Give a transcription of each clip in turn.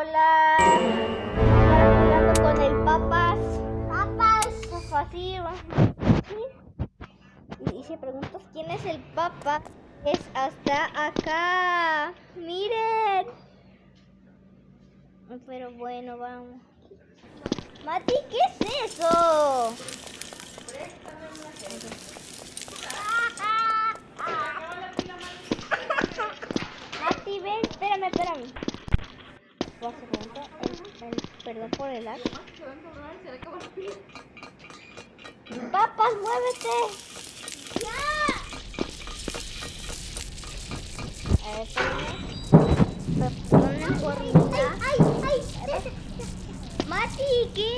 Hola. Ahora jugando con el papas. Papas, sí. Y si preguntas quién es el papa, es hasta acá. Miren. Pero bueno, vamos. Mati, ¿qué es eso? Mati, ven, espérame. Voy a hacer perdón por el lag. Papas, muévete. A ver, espérame. Ay. Mati, ¿qué?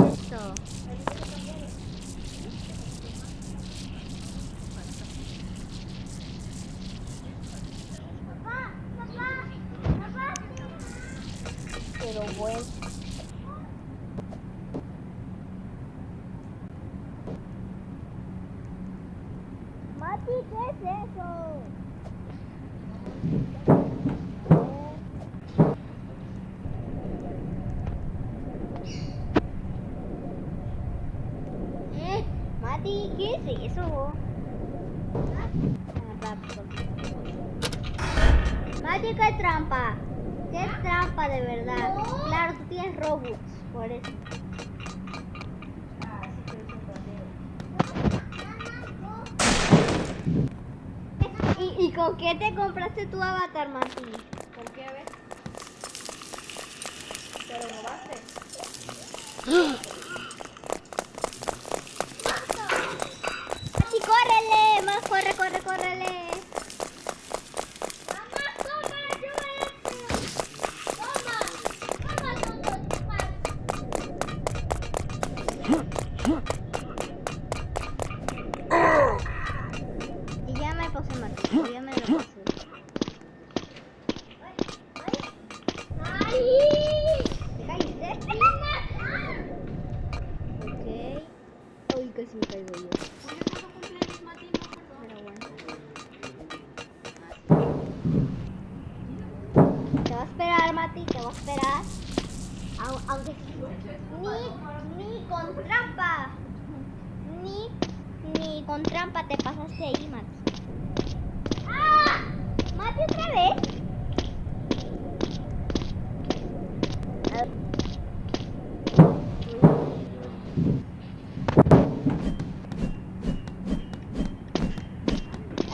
Eso. Pero bueno. Mati, ¿qué es eso? Mati, ¿qué es eso? Mati, ¿qué trampa? ¿Qué trampa de verdad? No. Claro, tú tienes Robux, por eso. ¿Y con qué te compraste tu avatar, Mati? ¿Con qué, a ver? ¿Te lo robaste? Mati, córrele, más córrele. Y ya me puse Mati, ya me lo puse. ¿Te caíste? Ok. Uy, casi me caigo yo. Oye, ¿cuándo cumpleaños, Mati? No, perdón. Pero bueno. Te va a esperar, Mati, te va a esperar. Aunque ni con trampa. Ni con trampa te pasaste ahí, Mati. ¡Ah! Mati, otra vez.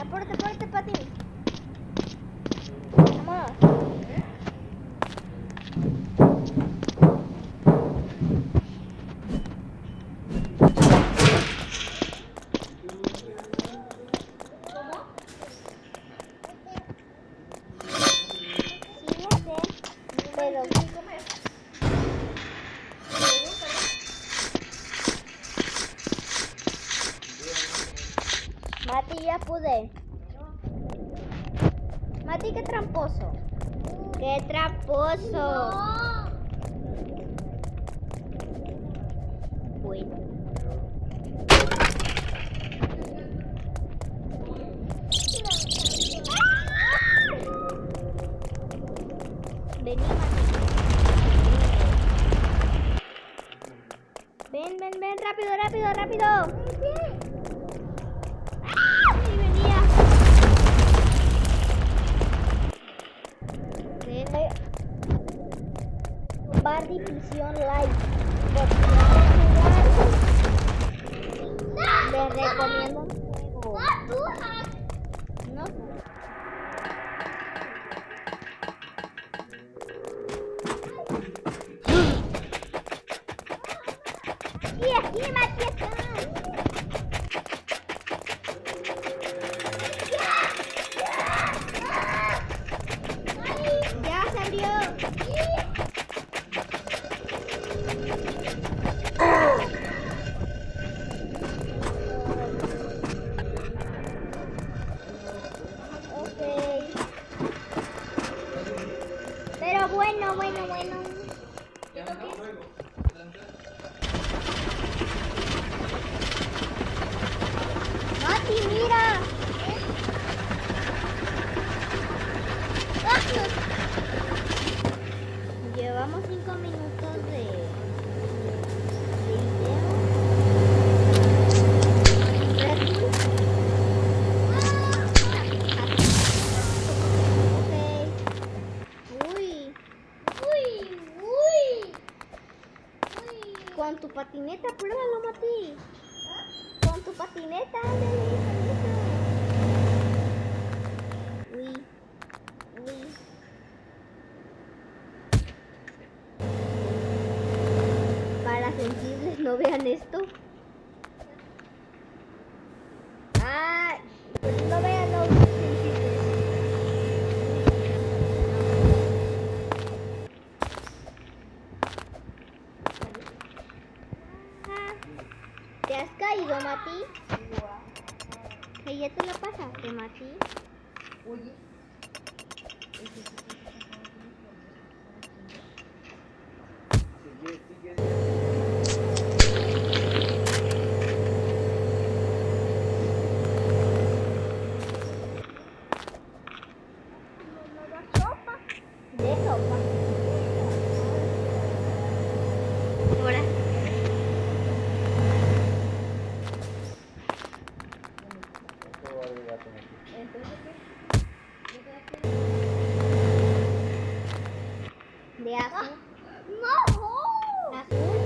Apúrate, Pati. Vamos. Mati, ya pude. Mati, qué tramposo. ¡Qué tramposo! No. Bueno. Vení, Mati. Ven, rápido. Ahí venía. Barbie Prisión Live. Les recomiendo un juego. No. Aquí, Mati, está. Ya se abrió. Ok. Pero bueno. Mati, mira. Llevamos 5 minutos de video. Red Bull. Ok. Uy. Con tu patineta, pruébalo, Mati. Con tu patineta, ándale, patineta. Uy. Para sensibles, no vean esto. Ah, pues no vean los sensibles. Ah, ¿te has caído, Mati? Que ya te lo pasaste, Mati. Oye. De sopa. Ahora. De azul. No. Azul.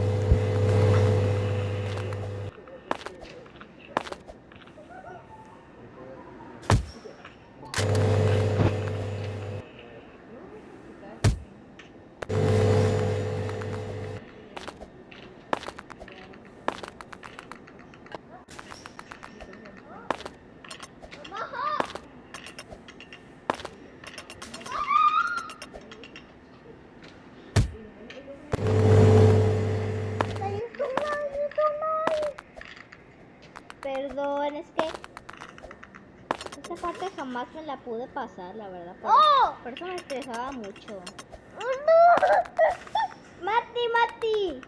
Perdón, es que esta parte jamás me la pude pasar, la verdad. Por eso me estresaba mucho. Mati.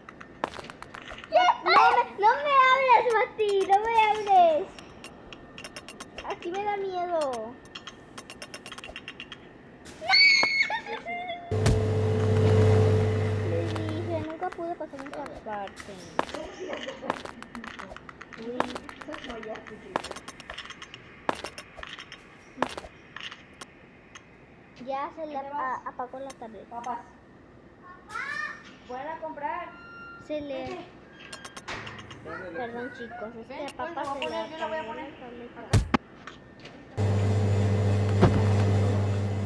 No me hables, Mati, no me hables. Aquí me da miedo. Les dije, nunca pude pasar esta parte. Uy. Ya se le apagó la tableta. Papás. Fueron a comprar. Se le... Perdón, chicos, es que a papá se le yo la voy a apagó poner la tableta. acá.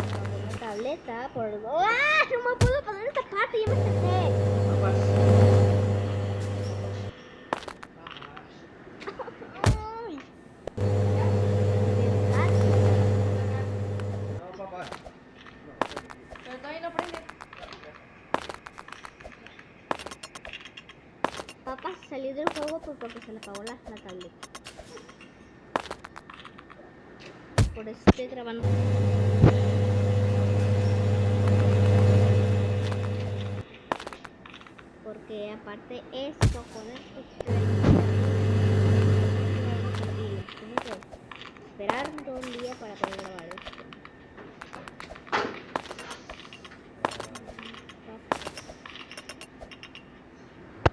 Apagó la tableta por... ¡Ah! No me puedo pasar esta parte, ya me estresé. Ay. Pero todavía no prende. Papá salió del juego porque se le apagó la tableta. Por eso estoy grabando. Porque aparte esto con esto tengo que esperar todo un día para poder grabar esto.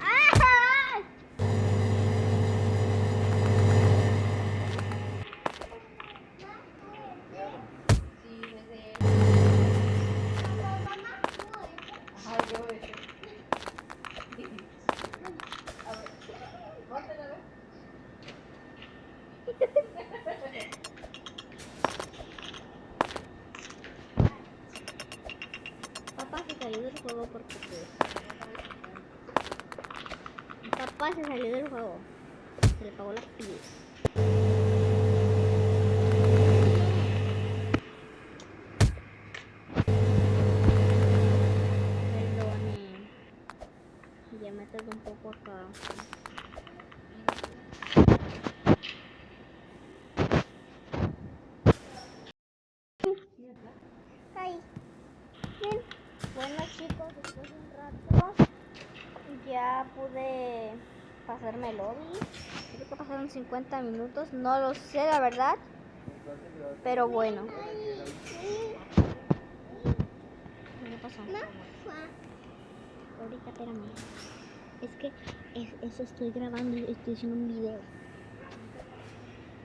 ¡Ah! Sí, desde... Ajá, yo ese. A ver. Póntelo, a ver. Papá se salió del juego porque pues... Papá se salió del juego. Se le apagó la pila. Perdone. Ya me tardé un poco acá. Ay. Bien. Bueno, chicos, después de un rato ya pude pasarme el lobby. Creo que pasaron 50 minutos, no lo sé la verdad, pero bueno. espérame. Es que eso estoy grabando y estoy haciendo un video.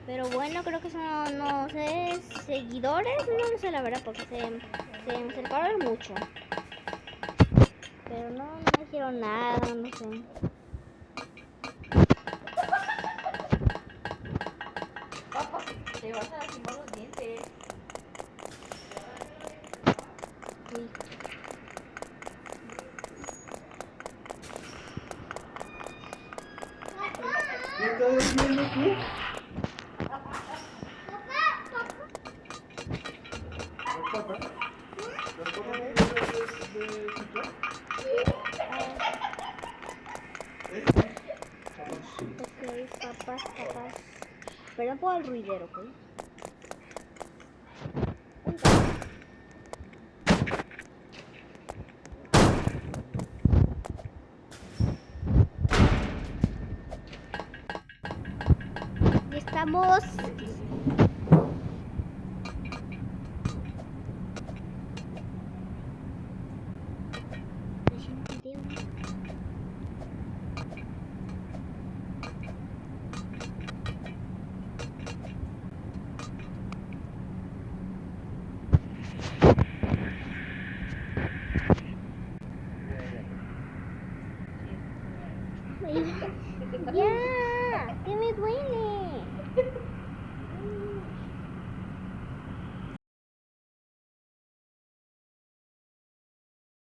Pero bueno, creo que son, no sé, seguidores, no sé la verdad, porque se me acercaron mucho. Pero no me dijeron nada, no sé. Papá, te vas a lastimar los dientes. Uy. ¿Qué estás haciendo tú? Papá. ¿Las fotos que vienes de TikTok? Ok, papás. Perdón por el ruidero, ¿ok? Y estamos. Haciendo video. Ya, que me duele.